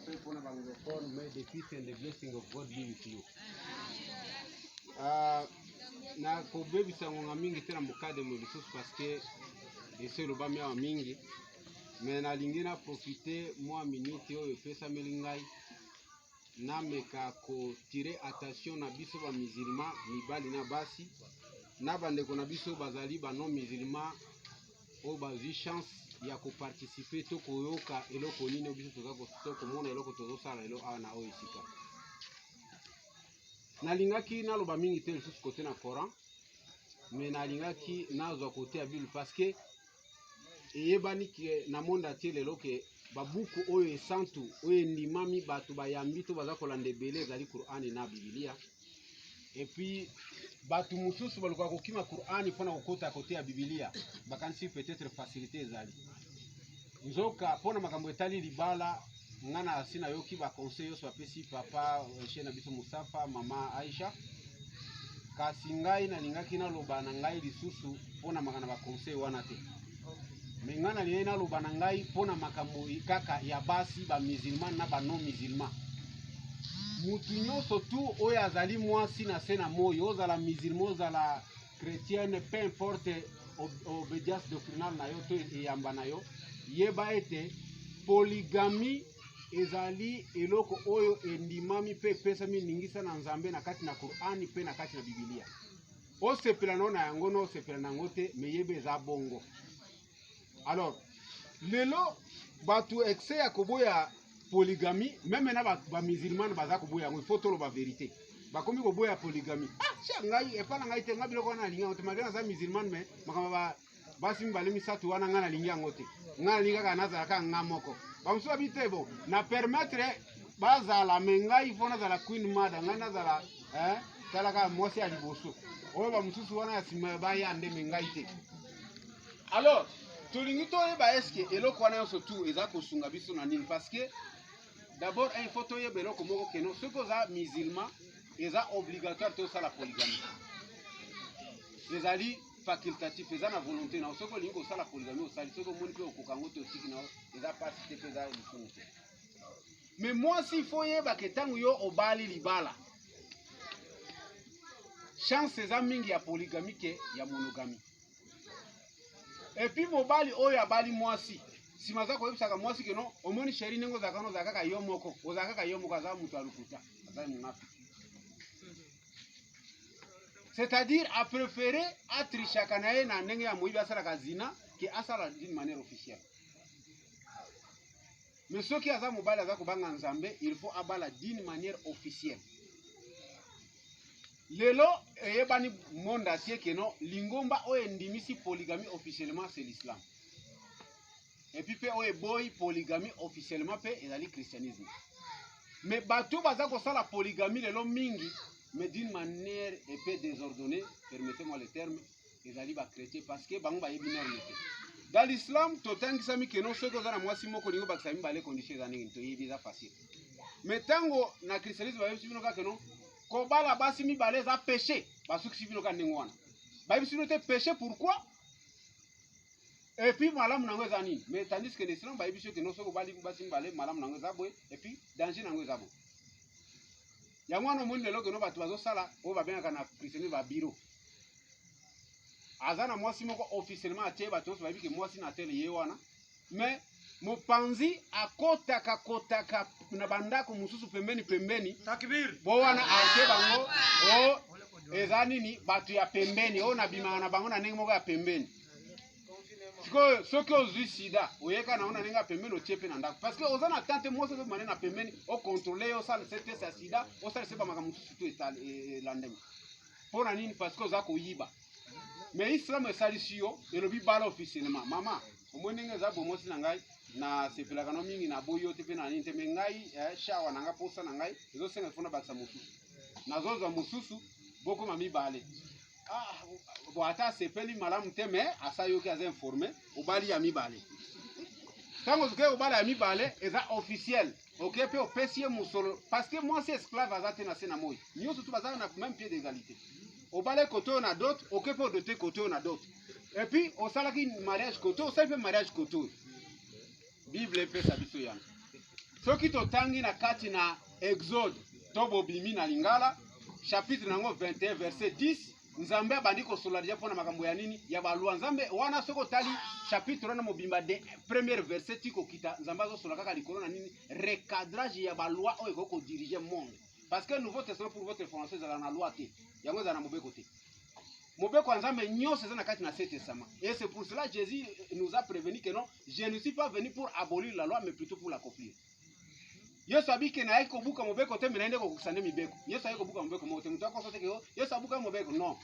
pray for anglophone. May the peace and the blessing of God be with you. Na kobebisa ngonga mingi tena mukade mulisusu parce que ese loba mia mingi mais na lingina profiter moi minute oyo pesa melingai na meka ko tirer attention na biso ba musulman mibali na basi na bandeko na biso bazali ba non musulman o bazi chance ya ko participer to koyoka eloko nini biso toza komona eloko tozosala elo ana oyo esika nalingaki naloba mingi te lisusu kote na Coran mais nalingaki nazwa kote ya Bible parce que eyebani ke na monde atier lelo ke babuku oyo esantu oyo endimami bato bayambi to baza kolanda ebele ezali Qur'ani na Biblia et puis bato mosusu baluka kokima Qur'ani mpona kokota kote ya Biblia bakanisi peut-être facilité ezali nzoka mpona makambo etali libala ngana asina yoki ba conseil yo swapesi papa chena biso Musafa mama Aisha kasi ngai na lingaki na loba na ngai lisusu mpona makana ba conseil wana te mais ngana liye na loba na ngai mpona makambo kaka ya basi ba musulman na ba non musulman mutu nyonso tu oyo azali mwasi na se na moyo ozala musulman ozala chrétienne peu importe obédience doctrinale na yo to eyamba na yo yeba ete polygamie ezali eloko oyo endimami pe pesa miningisa na Nzambe na kati na Qur'ani pe na kati na Biblia o sepela no na yango no sepela na ngote meyebe za bongo. Alors lelo batu excès ya koboya polygamie même na ba musulman baza koboya ngo faut tolo ba vérité bakomi koboya polygamie ngai epana ngai te ngabilo kona linga ngote magana za musulman me makama basi mbali misatu wana ngana linga ngote ngana linga kana za ka ngamoko bamusu abitebo na permettre bazala mengai fona za la queen mother ngana za la tala ka mosi ya liboso oyo bamususu wana yasima baya ande mengai te. Alors tolingi to yeba eske eloko wana yoso tu eza kosunga biso na nini parce que d'abord il faut to yeba eloko moko keno ce que za musulman eza obligatoire to sala polygamie ezali facultatif eza na volonté na soko lingo sala polygamie osali soko moni pe okokango to tiki na eza pasi te peza lisungu te mais moi si faut yeba ke tangu yo obali libala chance eza mingi ya polygamie ke ya monogamie et puis mobali oyo abali mwasi si maza ko yebisaka mwasi ke no omoni sheri nengo zakano zakaka yo moko ozakaka yo moko za mutu alukuta za munafi. C'est-à-dire à préférer être chakanaye na ndenge ya moyibi asala kazina ke asala d'une manière officielle. Mais ceux qui aza mobali aza kobanga Nzambe il faut abala d'une manière officielle. Lelo eyebani monde atie ke no lingomba oyo endimisi polygamie officiellement c'est l'islam. Et puis pe oyo boy polygamie officiellement pe ezali christianisme. Mais bato baza kosala polygamie lelo mingi mais d'une manière un peu désordonnée, permettez-moi le terme, ezali ba chrétien parce que bango ba yebi norme te. Dans l'islam totangisa mi ke no soko za na mwasi moko lingo ba kisami bale condition za ningi to yebi za facile. Mais tango na christianisme ba yebi binoka ke no ko bala basi mi bale za péché basuki sivino ka ndenge wana ba yebi sino te péché pourquoi et puis malamu nango za nini mais tandis que l'islam ba yebi sino ke no soko bali basi mi bale malamu nango za boy et puis danger nango za bo yango wana omoni lelo ke no bato bazosala oyo babengaka na christianisme ba biro aza na mwasi moko officiellement atie bato nyonso bayebi ke mwasi na tele ye wana mais mopanzi akotaka na bandako mosusu pembeni takbir bo wana atie bango o eza nini bato ya pembeni oyo na bimaka na bango na ndenge moko ya pembeni sikoyo soki ozwi sida oyeka na ona ndenge ya pembeni otie mpe na ndako parce que oza na tante mwasi ozo mane na pembeni ocontrole yo osala se test ya sida osala se bamaka mosusu to elandema mpo na nini parce que oza koyiba mais islam esalisi yo elobi bala officiellement mama omoi ndenge eza bomosi na ngai na sepelaka no mingi na boyi yo te mpe na nini te me ngai shawa na ngai posa na ngai ezosenga fona bakisa mosusu nazozwa mosusu bokoma mibale bo ata sepeli malamu te me asa yoki aza informé obali ya mibale tango zoke obali ya mibale eza officiel ok pe opesi ye musolo parce que moi c'est esclave aza te na se na moi nyonso tu baza na même pied d'égalité obale kote oyo na dote ok pe odote kote oyo na dote et puis osalaki mariage kote osali pe mariage kote oyo Bible epesa biso yana soki totangi na kati na Exode tobo bimi na lingala chapitre nango 21 verset 10 nzambe abandi kosola deja pona makambo ya nini ya balwa nzambe wana soko tali chapitre wana mobimba de premier verset tiko kita nzambe azosola kaka likolo na nini recadrage ya balwa oyo ko diriger monde parce que nouveau testament pour votre information ezala na loi te yango ezala na mobeko te mobeko ya nzambe nyonso eza na kati na cet testament et c'est pour cela Jésus nous a prévenu que non je ne suis pas venu pour abolir la loi mais plutôt pour l'accomplir. Yesu abike na yako buka mobeko te minaende ko kusande mibeko. Yesu ayeko buka mobeko mote mtu akoso te ke Yesu abuka mobeko non.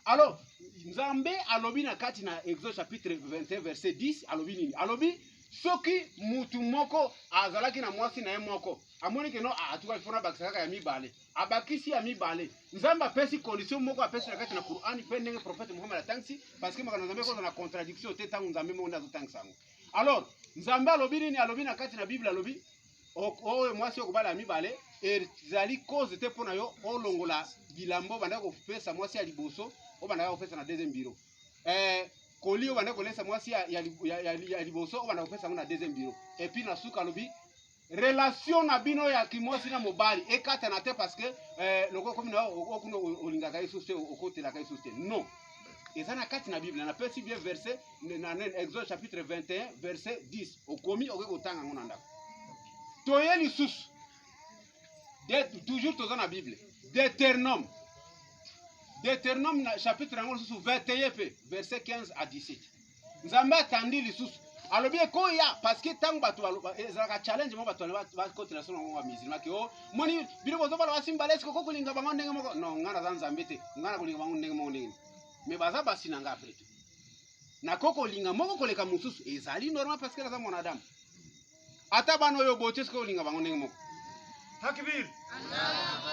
Alors Nzambe alobi na kati na Exode chapitre 21 verset 10 alobi nini? Alobi soki mutu moko azalaki na mwasi na ye moko amoni ke no atuka fona bakisaka ya mibale abakisi ya mibale Nzambe apesi condition moko apesi na kati na Qur'ani pe ndenge prophète Muhammad atangisi parce que makana Nzambe ko na contradiction te tangu Nzambe mo ndazo tangsango. Alors Nzambe alobi nini alobi na kati na Bible alobi oyo mwasi okobala mibale ezali cause te pona yo olongola bilambo banda ko pesa mwasi ya liboso obanda ko pesa na deuxième bureau koli obanda ko lesa mwasi ya liboso obanda ko pesa na deuxième bureau et puis na suka alobi relation na bino ya kimwasi na mobali ekata na te parce que loko komi na okuno olingaka Yesu te okotela ka Yesu te non. Et ça na kati na Bible na pesi bien verset na Exode chapitre 21 verset 10 okomi okeko tanga ngona ndako toye lisusu toujours toza na Bible Deutéronome na chapitre nango lisusu 21 pe verset 15 à 17 Nzambe atandi lisusu alobi ekoya parce que tango bato ezalaka challenge mo bato bakotela solo ngo musulman ke o moni bino bozobala basimbala esiko kokulinga bango ndenge moko non ngana za Nzambe te ngana kulinga bango ndenge moko ndenge mais baza basi na nga après tout na koko linga moko koleka mususu ezali normal parce que naza mwana adamu ata bana oyo bote siko linga bango ndenge moko takbir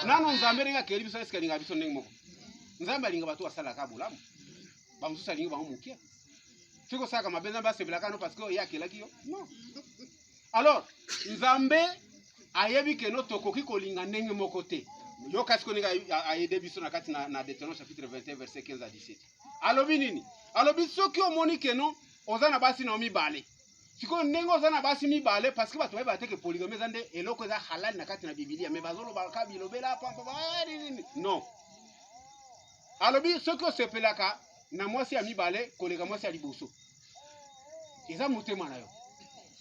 nano Nzambe linga keli biso esika linga biso ndenge moko Nzambe linga bato asala ka bolamu ba mususu linga bango mukia siko saka mabenza ba sebelaka no parce que ya kelaki yo non. Alors Nzambe ayebi ke no tokoki kolinga ndenge moko te yo kasi ko ninga ayede biso na kati na Deutéronome chapitre 21 verset 15 à 17 alobi nini alobi soki omoni ke no oza na basi na mibale siko ndenge oza na basi mibale parce que bato bayeba te ke polygamie eza nde eloko eza halal na kati na Biblia mais bazoloba ka bilobela pampa non alobi soki osepelaka na mwasi ya mibale koleka mwasi ya liboso eza motema na yo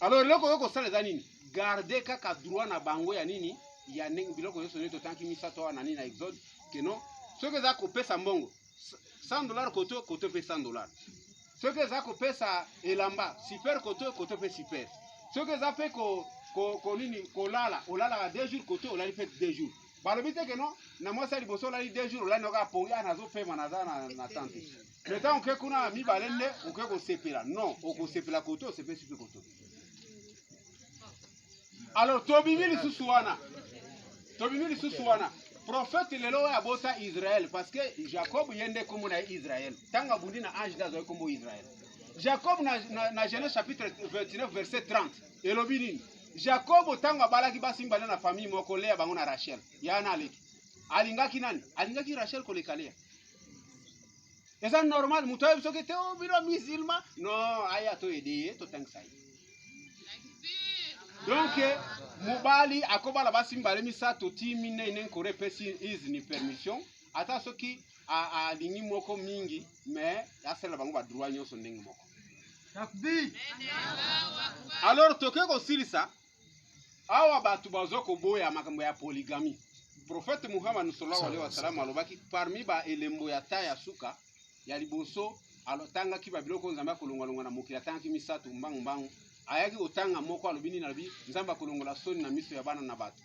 alors eloko yo kosala eza nini garder kaka droit na bango ya nini ya biloko nyonso nini totangi misato wana nini na Exode keno soki eza kopesa mbongo $100 koto pe $100 soki eza kopesa elamba super koto pe super soki eza pe ko nini kolala olalaka 2 jours koto olali pe 2 jours balobi te keno na mwasi ya liboso olali 2 jours olali noka pongi nazopema naza na tante maintenant oke kuna mibale nde oke kosepela non okosepela koto osepesi pe koto. Alors tobimi lisusu wana prophète lelo ya bota Israël parce que Jacob yende komo na Israël tanga bundi na ange dazo komo Israël Jacob na Genèse chapitre 29 verset 30 elobi nini Jacob tanga balaki basimba na famille moko Lea bango na Rachel yana aleki alingaki nani alingaki Rachel koleka Lea. Eza normal muto yebiso ke te o bino musulman non aya to ede to tangsa. Donc mobali akobala basimbale misato timine inen kore pesi izni permission ata soki a lingi moko mingi mais asela bango ba droit nyonso ndenge moko. Takbir. Alors toke ko silisa awa batu bazoko boya makambo ya polygamie. Prophète Muhammad sallallahu alaihi wasallam alobaki parmi ba elembo ya taya suka ya liboso alotanga ki babiloko Nzambe kolonga na mokili atanga ki misato mbangu ayaki otanga moko alobini na bi Nzambe kolongola soni na miso ya bana na bato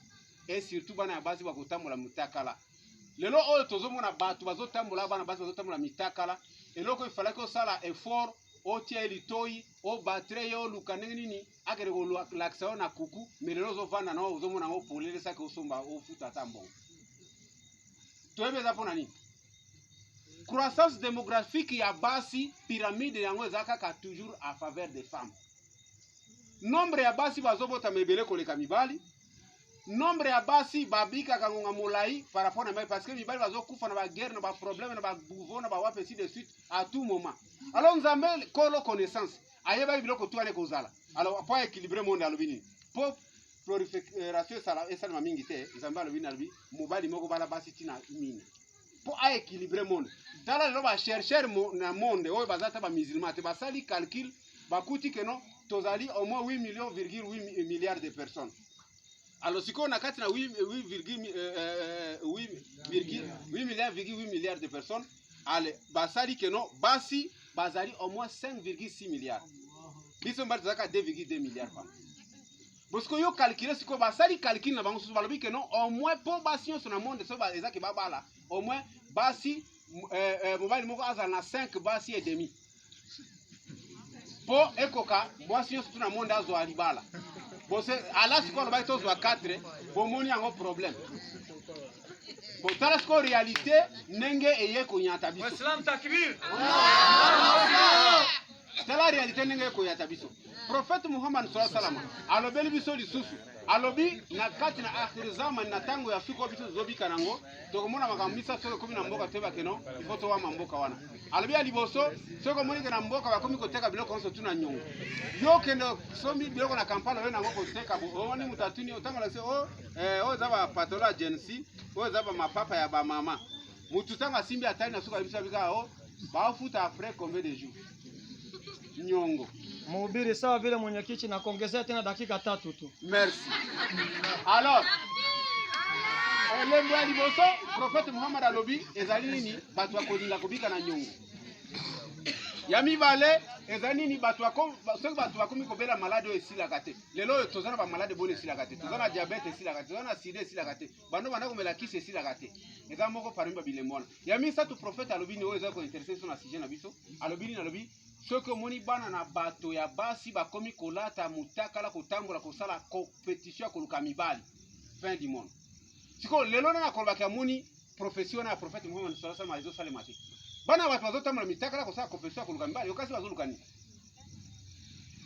et surtout bana ya basi bakotambola mutakala lelo oyo tozomona bato bazotambola bana basi bazotambola mitakala eloko ifalaki osala effort otie litoi o batre yo luka ndenge nini akere ko laksa na kuku mais lelo zovanda na ozomona ngo polele saka osomba ofuta tambongo toyebeza pona nini croissance démographique ya basi pyramide yango ezaka ka toujours en faveur des femmes. Nombre ya basi bazobota mebele koleka mibali. Nombre ya basi babika kangonga molai par rapport na mai parce que mibali bazokufa na ba guerre na ba problème na ba bouveau na ba wape ainsi de suite à tout moment. Alors Nzambe kolo connaissance ayeba biloko tuane kozala. Alors pour équilibrer monde alobini. po proliferation esalema mingi te nzambe alobi na lobi mobali moko bala basi tina mine po aéquilibre monde tala lelo bacherchere na monde oyo baza ta bamusulman te basali calcul bakuti ke no tozali au moins 8 milliards de personnes. Alors sikoyo na kati na 8 milliards de personnes ale basali ke no basi bazali au moins 5,6 milliards. Biso mbali tozaka 2,2 milliards pa. Bosko yo calculer sikoyo basali calcul na bango susu balobi ke no au moins po basi nyonso na monde so ezaki babala au moins basi mobali moko azala na 5 basi et demi. Po ekoka mwasi nyonso tuna monde azwa libala. Bose ala sikoyo lobai tozwa 4 bomoni yango problème. Botala sikoyo réalité ndenge eye konyata biso. Islam takbir. Tala réalité ndenge eye konyata biso. Prophète Muhammad sallallahu alaihi wasallam alobeli biso lisusu alobi na kati na akhir zaman na tango ya suko biso zobika nango tokomona makambo misa soko komi na mboka teba keno ifo to wa mboka wana alobi aliboso soko moni na mboka bakomi koteka biloko nso tuna nyongo yo kendo sombi biloko na Kampala we nango koteka bo oni mutatuni otanga la se o zaba patola agency o zaba mapapa ya ba mama mutu tanga simbi atali na suka biso bika o ba futa après combien de jours nyongo. Mhubiri sawa vile mwenyekiti na kuongezea tena dakika 3 tu. Merci. Alors, lembo ya liboso prophète Muhammad alobi ezali nini batu akolinga kubika na nyongo. Ya mibale ezali nini batu akomi kobela malade o esila kate. Lelo tozana ba malade bone esila kate. Tozana diabète esila kate. Tozana sida esila kate. Bando bana komela kisi esila kate. Eza moko parimba bilemona. Ya misa tu prophète alobi ni oza ko intercession na sujet na biso. Alobi ni alobi soko moni bana na bato ya basi bakomi kolata mutakala kotambola kosala compétition koluka mibali fin du monde. Siko lelo na kolobaka moni profession na prophète Muhammad sallallahu alaihi wasallam sale mati. Bana bato bazotambola mitakala kosala compétition koluka mibali yokasi bazoluka ni.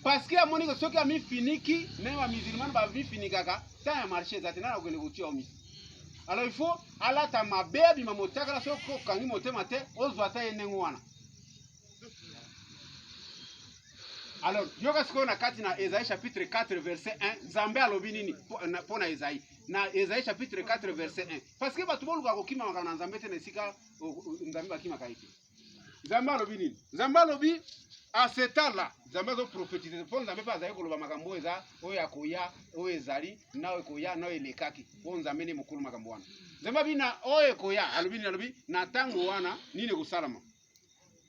Parce que amoni ko soki ami finiki même ba musulman ba vi finikaka ta ya marché za tena ko negotia omi. Alors il faut alata mabebi mamotakala soko kangi motema te ozwa ta yenengo wana. Alors, yoga siko na kati na Esaïe chapitre 4 verset 1, Nzambe alobi nini pona Esaïe. Na Esaïe chapitre 4 verset 1. Parce que batu boluka kokima makana Nzambe te na sika Nzambe bakima kaiti. Nzambe alobi nini? Nzambe alobi à ce temps-là, Nzambe zo prophétiser. Po Nzambe pa zayi koloba makambo eza oyo akoya, oyo ezali, na oyo koya, na oyo elekaki. Po Nzambe ne mokolo makambo wana. Nzambe bina oyo koya, alobi na tango wana nini kosalama.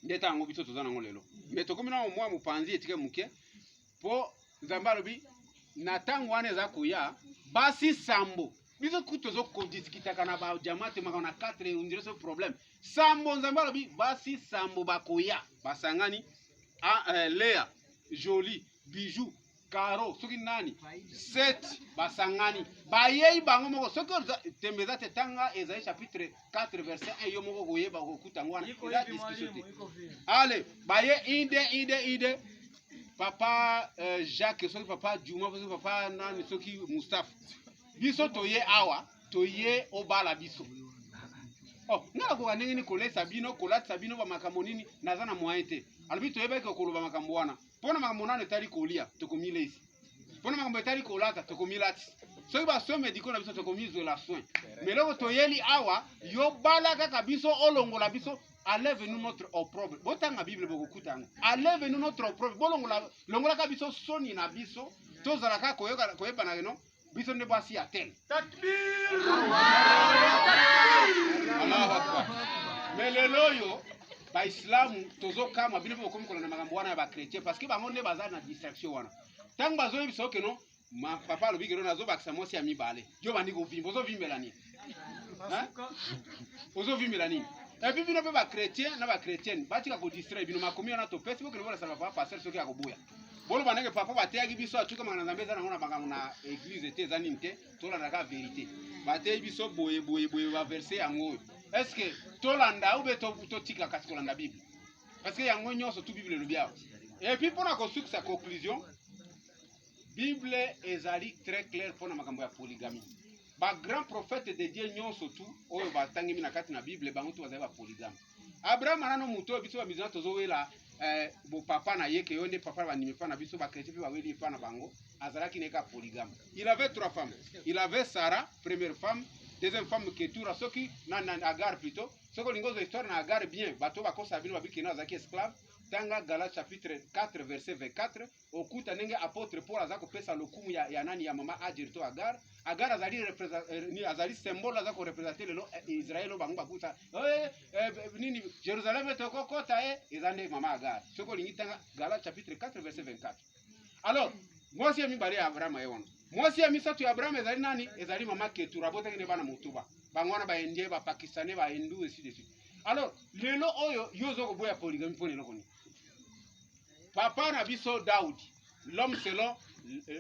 Ndeta ngo biso tozana ngo lelo. Meto komi na mwa mupanzi etike muke po Nzambe alobi na tango wana eza koya basi sambo biso kutozo kodiskitaka na ba jamate makana 4 undire so problème sambo Nzambe alobi basi sambo bakoya basangani Léa Jolie Bijou Caro soki nani Set basangani bayei bango moko soki tembeza te tanga Esaïe chapitre 4 verset 1 yo moko koyeba kokuta ngwana eza discussion te. Allez baye ide papa Jacques soki papa Juma soki papa nani soki Mustafa biso toye awa toye obala biso. Oh ngala ko ndenge ni kolesa bino kolata bino ba makambo nini nazana moyen te. Albi toyeba ko koloba makambo wana. Pona makambo nano etali kolia tokomile isi. Pona makambo etali kolata tokomilati. Soki ba soins médicaux na biso tokomizwe la soin. Mais loko toyeli awa yo bala kaka biso olongola biso enlève-nous notre opprobre. Botanga Bible bokukutanga. Enlève-nous notre opprobre. Longola ka biso soni na biso tozala ka koyeba na no biso ne basi atel. Takbir! Allahu Akbar. Mais lelo yo ba islamu tozo kama bino bokomi kolana makambo wana ya ba chrétien parce que bango ne baza na distraction wana. Tango bazo biso ke no ma papa lobi ke no nazo bakisa mosi ya mibale. Yo bandi ko vimbo zo vimbela ni. Hein? Ozo vimbela ni. Et puis bino ba chrétien na ba chrétienne batika ko distraire bino makomi na to Facebook ne bola sala papa passer soki akoboya. Bolo banenge papa bateyaki biso atuka mangana Nzambe za na makambo na église te za ninte tola na ka vérité. Batey biso boye ba verset yango. Est-ce que tolanda ou beto tika kasi kolanda Bible? Parce que yango nyonso tu Bible le biao. Et puis pour na construire sa conclusion, Bible ezali très clair pour na makambo ya polygamie. Ba grand prophète de Dieu nyonso tu oyo batangi mina kati na Bible bango tu bazali ba polygame. Abraham anano muto biso ba mizana tozowela bo papa na yeke yonde papa ba nimefa na biso ba chrétien ba weli fa na bango azalaki neka polygame. Il avait 3 femmes. Il avait Sarah, première femme, deuxième femme Ketura soki na Agar plutôt. Soko lingozo histoire na Agar bien, bato ba kosa bino babiki na zaki esclave. Tanga Galates chapitre 4 verset 24 okuta nenge apôtre Paul azako pesa lokumu ya nani ya mama Adirto Agar. Agar azali symbole azako représenter lelo Israël bango bakuta nini Jérusalem toko kota ezande mama Agar. Soko lingi tanga Galates chapitre 4 verset 24. Alors mwasi ya mibale ya Abraham yewana. Mwasi ya misatu ya Abraham ezali nani? Ezali mama Ketura bota kine bana mutuba. Bangwana ba Indien ba Pakistanais ba Hindu et ainsi de suite. Alors lelo oyo yozo ko boya polygamy pone lokoni. Papa na biso Daoud, l'homme selon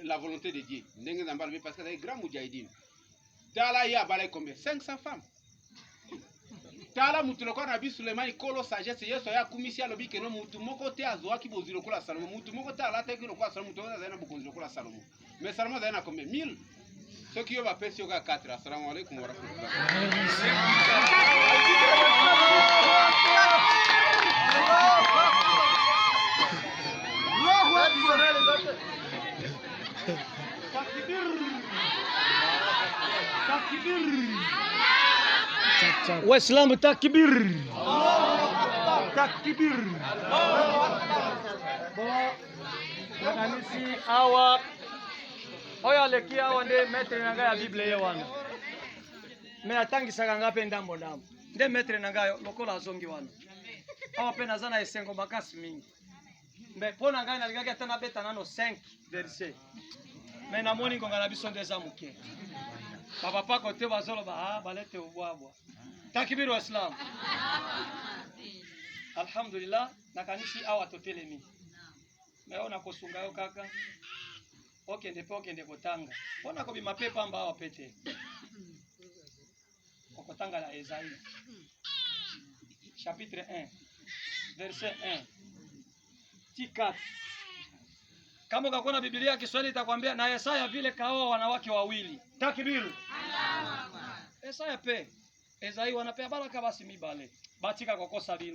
la volonté de Dieu. Ndenge nzamba le parce que c'est grand moudjahidine. Tala ya balai combien? 500 femmes. Tala mutuloko na biso Suleiman kolo sagesse yeso ya kumisi alobi ke no mutu moko te azwa ki bozilo kola Salomo. Mutu moko te ala te ki lokola Salomo to za na bokonzo kola Salomo. Mais Salomo za na combien? 1000. Ce qui va pesi yoka 4. Assalamu alaikum wa Waislamu takbir. Takbir. Kanisi awa oyo leki awa nde maître na ngai ya Bible ye wana. Me atangisaka nga pe ndambo. Nde maître na ngai lokola azongi wana. Awa pe naza na esengo makasi mingi. Mais pour na ngai nalingaki ata nabeta nano 5 verset. Mais namoni ngonga na biso nde eza moke. Papa kote bazoloba balete obwabwa. Takbir wa Islam. Alhamdulillah nakanisi awa totelemi. Mais ona kosunga yo kaka. Okende kotanga. Ona ko bima pepa mba awa pete. Okotanga la Esaïe. Chapitre 1 verset 1. T4. Kama ukakona Biblia ya Kiswahili itakwambia na Yesaya vile kaoa wanawake wawili. Takbir. Yesaya pe. Esaïe wanapea baraka basi mibale. Batika kokosa